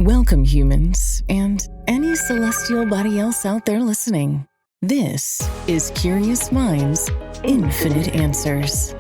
Welcome, humans, and any celestial body else out there listening. This is Curious Minds, Infinite Answers.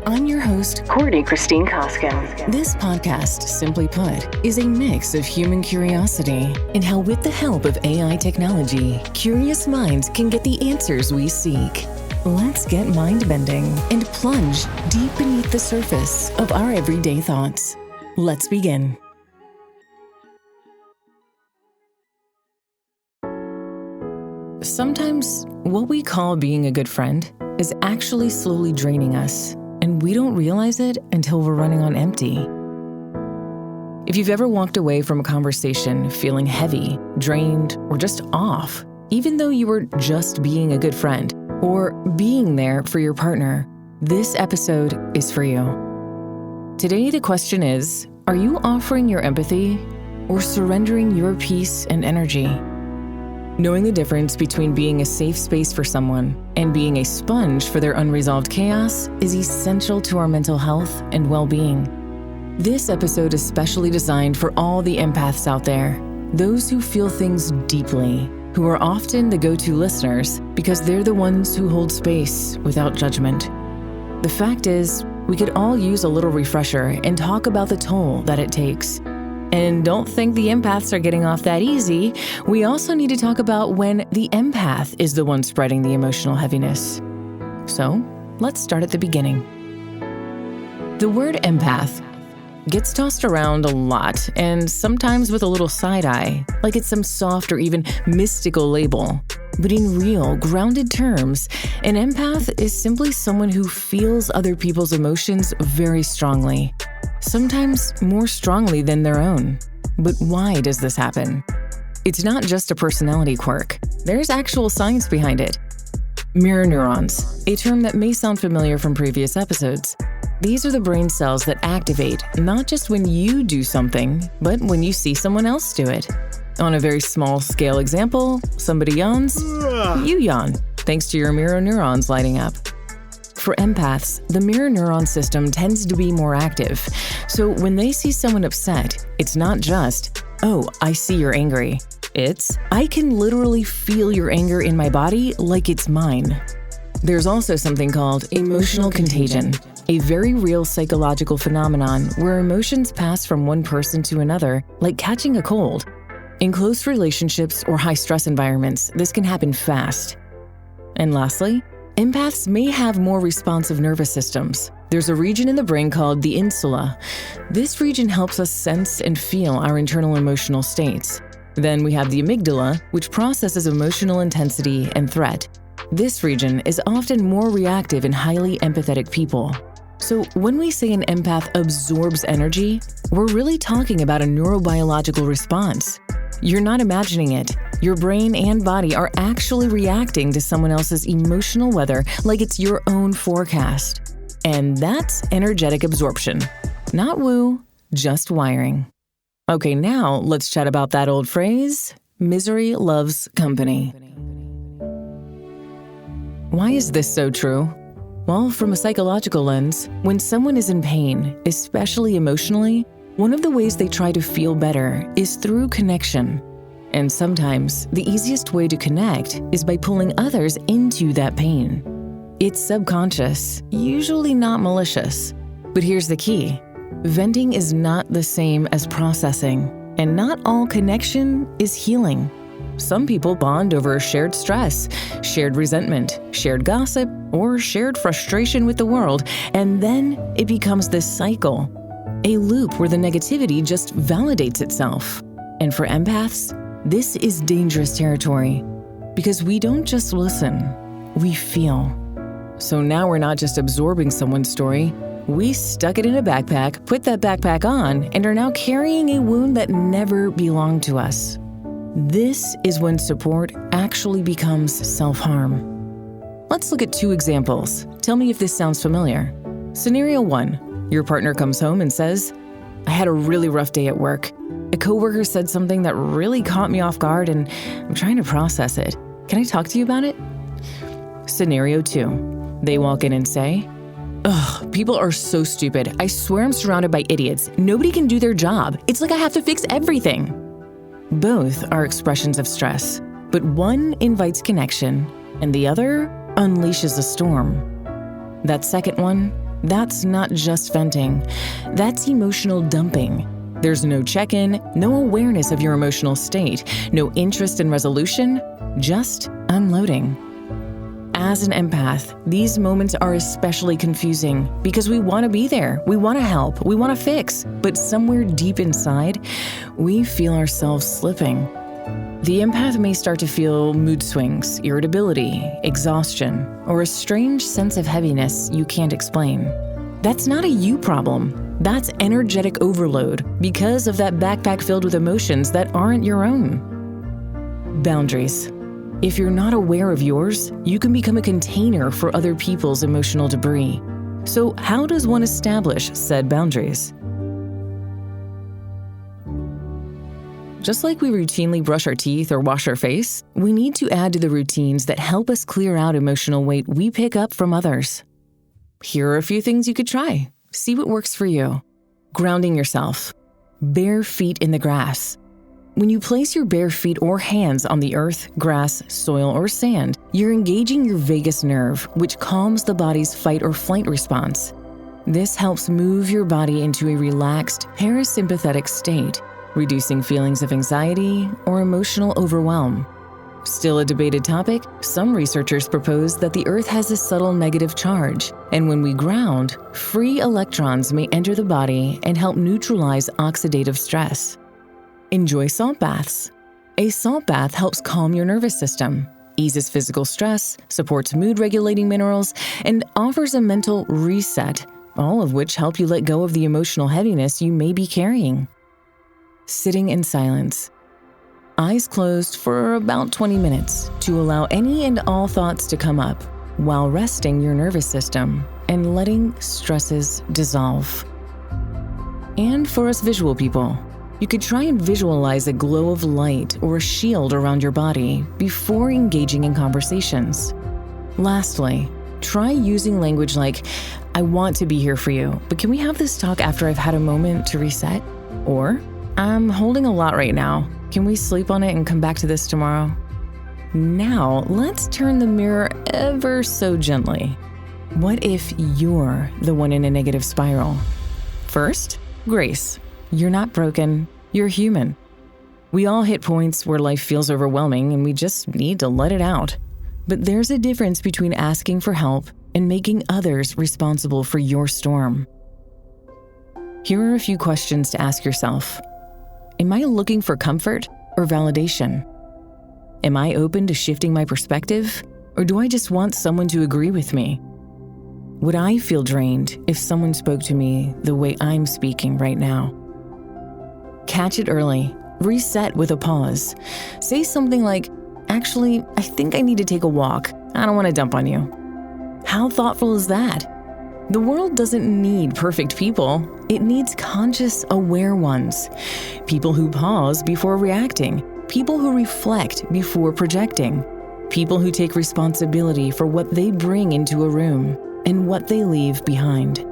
I'm your host, Courtney Christine Koskin. This podcast, simply put, is a mix of human curiosity and how, with the help of AI technology, curious minds can get the answers we seek. Let's get mind-bending and plunge deep beneath the surface of our everyday thoughts. Let's begin. Sometimes what we call being a good friend is actually slowly draining us, and we don't realize it until we're running on empty. If you've ever walked away from a conversation feeling heavy, drained, or just off, even though you were just being a good friend or being there for your partner, this episode is for you. Today, the question is, are you offering your empathy or surrendering your peace and energy? Knowing the difference between being a safe space for someone and being a sponge for their unresolved chaos is essential to our mental health and well-being. This episode is specially designed for all the empaths out there, those who feel things deeply, who are often the go-to listeners because they're the ones who hold space without judgment. The fact is, we could all use a little refresher and talk about the toll that it takes. And don't think the empaths are getting off that easy. We also need to talk about when the empath is the one spreading the emotional heaviness. So, let's start at the beginning. The word empath gets tossed around a lot, and sometimes with a little side-eye, like it's some soft or even mystical label. But in real, grounded terms, an empath is simply someone who feels other people's emotions very strongly. Sometimes more strongly than their own. But why does this happen? It's not just a personality quirk. There's actual science behind it. Mirror neurons, a term that may sound familiar from previous episodes. These are the brain cells that activate not just when you do something, but when you see someone else do it. On a very small scale example, somebody yawns, you yawn, thanks to your mirror neurons lighting up. For empaths, the mirror neuron system tends to be more active. So when they see someone upset, it's not just, oh, I see you're angry. It's, I can literally feel your anger in my body like it's mine. There's also something called emotional contagion, a very real psychological phenomenon where emotions pass from one person to another, like catching a cold. In close relationships or high-stress environments, this can happen fast. And lastly, empaths may have more responsive nervous systems. There's a region in the brain called the insula. This region helps us sense and feel our internal emotional states. Then we have the amygdala, which processes emotional intensity and threat. This region is often more reactive in highly empathetic people. So when we say an empath absorbs energy, we're really talking about a neurobiological response. You're not imagining it. Your brain and body are actually reacting to someone else's emotional weather like it's your own forecast. And that's energetic absorption. Not woo, just wiring. Okay, now let's chat about that old phrase, misery loves company. Why is this so true? Well, from a psychological lens, when someone is in pain, especially emotionally, one of the ways they try to feel better is through connection. And sometimes, the easiest way to connect is by pulling others into that pain. It's subconscious, usually not malicious. But here's the key. Venting is not the same as processing, and not all connection is healing. Some people bond over shared stress, shared resentment, shared gossip, or shared frustration with the world, and then it becomes this cycle. A loop where the negativity just validates itself. And for empaths, this is dangerous territory because we don't just listen, we feel. So now we're not just absorbing someone's story, we stuck it in a backpack, put that backpack on, and are now carrying a wound that never belonged to us. This is when support actually becomes self-harm. Let's look at two examples. Tell me if this sounds familiar. Scenario 1. Your partner comes home and says, I had a really rough day at work. A coworker said something that really caught me off guard and I'm trying to process it. Can I talk to you about it? Scenario 2. They walk in and say, ugh, people are so stupid. I swear I'm surrounded by idiots. Nobody can do their job. It's like I have to fix everything. Both are expressions of stress, but one invites connection and the other unleashes a storm. That second one, that's not just venting, that's emotional dumping. There's no check-in, no awareness of your emotional state, no interest in resolution, just unloading. As an empath, these moments are especially confusing because we want to be there, we want to help, we want to fix, but somewhere deep inside, we feel ourselves slipping. The empath may start to feel mood swings, irritability, exhaustion, or a strange sense of heaviness you can't explain. That's not a you problem. That's energetic overload because of that backpack filled with emotions that aren't your own. Boundaries. If you're not aware of yours, you can become a container for other people's emotional debris. So how does one establish said boundaries? Just like we routinely brush our teeth or wash our face, we need to add to the routines that help us clear out emotional weight we pick up from others. Here are a few things you could try. See what works for you. Grounding yourself. Bare feet in the grass. When you place your bare feet or hands on the earth, grass, soil, or sand, you're engaging your vagus nerve, which calms the body's fight or flight response. This helps move your body into a relaxed, parasympathetic state, reducing feelings of anxiety or emotional overwhelm. Still a debated topic, some researchers propose that the earth has a subtle negative charge, and when we ground, free electrons may enter the body and help neutralize oxidative stress. Enjoy salt baths. A salt bath helps calm your nervous system, eases physical stress, supports mood-regulating minerals, and offers a mental reset, all of which help you let go of the emotional heaviness you may be carrying. Sitting in silence. Eyes closed for about 20 minutes to allow any and all thoughts to come up while resting your nervous system and letting stresses dissolve. And for us visual people, you could try and visualize a glow of light or a shield around your body before engaging in conversations. Lastly, try using language like, "I want to be here for you, but can we have this talk after I've had a moment to reset?" Or, "I'm holding a lot right now. Can we sleep on it and come back to this tomorrow?" Now, let's turn the mirror ever so gently. What if you're the one in a negative spiral? First, grace. You're not broken. You're human. We all hit points where life feels overwhelming and we just need to let it out. But there's a difference between asking for help and making others responsible for your storm. Here are a few questions to ask yourself. Am I looking for comfort or validation? Am I open to shifting my perspective, or do I just want someone to agree with me? Would I feel drained if someone spoke to me the way I'm speaking right now? Catch it early. Reset with a pause. Say something like, "Actually, I think I need to take a walk. I don't want to dump on you." How thoughtful is that? The world doesn't need perfect people. It needs conscious, aware ones. People who pause before reacting. People who reflect before projecting. People who take responsibility for what they bring into a room and what they leave behind.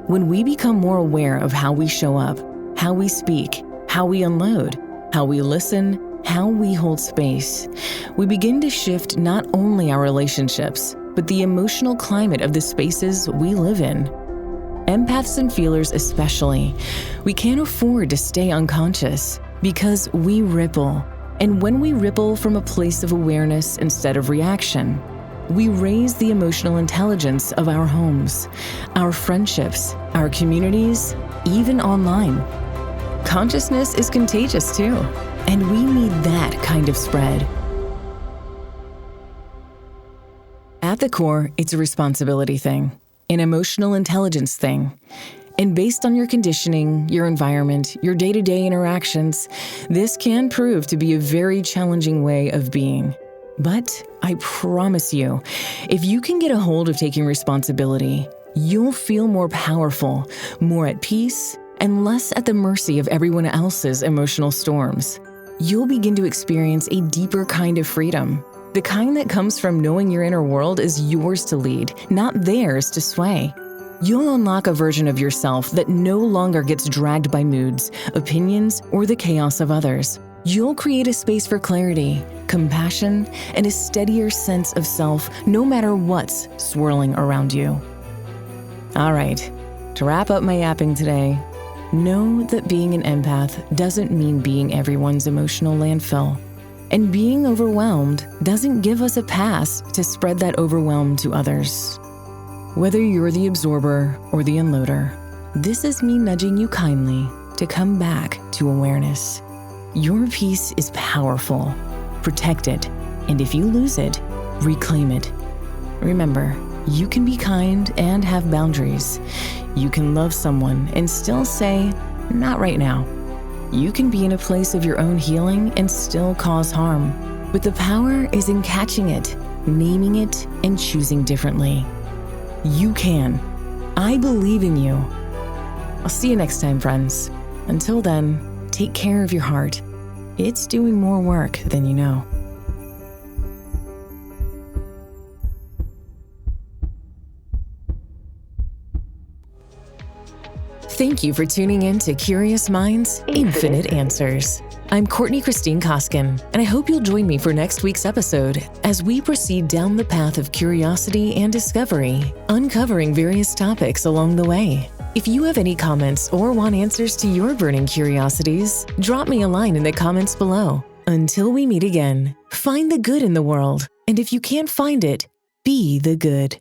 When we become more aware of how we show up, how we speak, how we unload, how we listen, how we hold space, we begin to shift not only our relationships, but the emotional climate of the spaces we live in. Empaths and feelers especially, we can't afford to stay unconscious because we ripple. And when we ripple from a place of awareness instead of reaction, we raise the emotional intelligence of our homes, our friendships, our communities, even online. Consciousness is contagious too, and we need that kind of spread. At the core, it's a responsibility thing, an emotional intelligence thing. And based on your conditioning, your environment, your day-to-day interactions, this can prove to be a very challenging way of being. But I promise you, if you can get a hold of taking responsibility, you'll feel more powerful, more at peace, and less at the mercy of everyone else's emotional storms. You'll begin to experience a deeper kind of freedom, the kind that comes from knowing your inner world is yours to lead, not theirs to sway. You'll unlock a version of yourself that no longer gets dragged by moods, opinions, or the chaos of others. you'll create a space for clarity, compassion, and a steadier sense of self no matter what's swirling around you. All right, to wrap up my yapping today, know that being an empath doesn't mean being everyone's emotional landfill. And being overwhelmed doesn't give us a pass to spread that overwhelm to others. Whether you're the absorber or the unloader, this is me nudging you kindly to come back to awareness. Your peace is powerful. Protect it, and if you lose it, reclaim it. Remember, you can be kind and have boundaries. You can love someone and still say, "Not right now." You can be in a place of your own healing and still cause harm. But the power is in catching it, naming it, and choosing differently. You can. I believe in you. I'll see you next time, friends. Until then, take care of your heart. It's doing more work than you know. Thank you for tuning in to Curious Minds, Infinite Answers. I'm Courtney Christine Koskin, and I hope you'll join me for next week's episode as we proceed down the path of curiosity and discovery, uncovering various topics along the way. If you have any comments or want answers to your burning curiosities, drop me a line in the comments below. Until we meet again, find the good in the world, and if you can't find it, be the good.